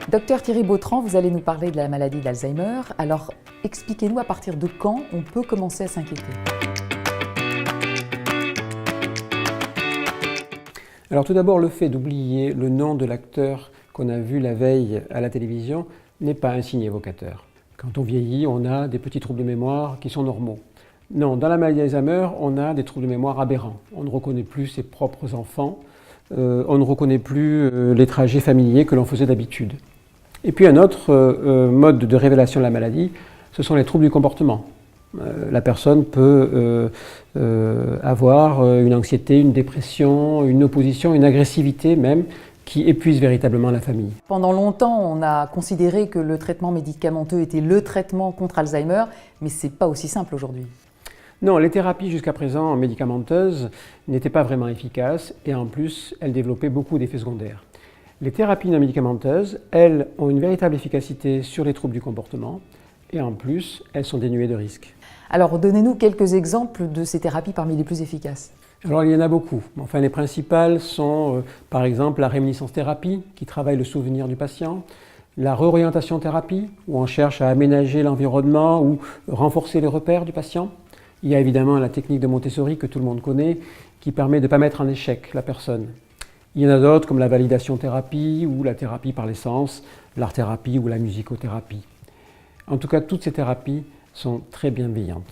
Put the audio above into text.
Docteur Thierry Bautran, vous allez nous parler de la maladie d'Alzheimer. Alors, expliquez-nous à partir de quand on peut commencer à s'inquiéter. Alors tout d'abord, le fait d'oublier le nom de l'acteur qu'on a vu la veille à la télévision n'est pas un signe évocateur. Quand on vieillit, on a des petits troubles de mémoire qui sont normaux. Non, dans la maladie d'Alzheimer, on a des troubles de mémoire aberrants. On ne reconnaît plus ses propres enfants, on ne reconnaît plus les trajets familiers que l'on faisait d'habitude. Et puis un autre mode de révélation de la maladie, ce sont les troubles du comportement. La personne peut avoir une anxiété, une dépression, une opposition, une agressivité même, qui épuise véritablement la famille. Pendant longtemps, on a considéré que le traitement médicamenteux était le traitement contre Alzheimer, mais ce n'est pas aussi simple aujourd'hui. Non, les thérapies jusqu'à présent médicamenteuses n'étaient pas vraiment efficaces et en plus, elles développaient beaucoup d'effets secondaires. Les thérapies non médicamenteuses, elles, ont une véritable efficacité sur les troubles du comportement et en plus, elles sont dénuées de risques. Alors, donnez-nous quelques exemples de ces thérapies parmi les plus efficaces. Alors, il y en a beaucoup. Enfin, les principales sont, par exemple, la réminiscence thérapie, qui travaille le souvenir du patient, la réorientation thérapie, où on cherche à aménager l'environnement ou renforcer les repères du patient. Il y a évidemment la technique de Montessori que tout le monde connaît, qui permet de ne pas mettre en échec la personne. Il y en a d'autres comme la validation thérapie ou la thérapie par les sens, l'art-thérapie ou la musicothérapie. En tout cas, toutes ces thérapies sont très bienveillantes.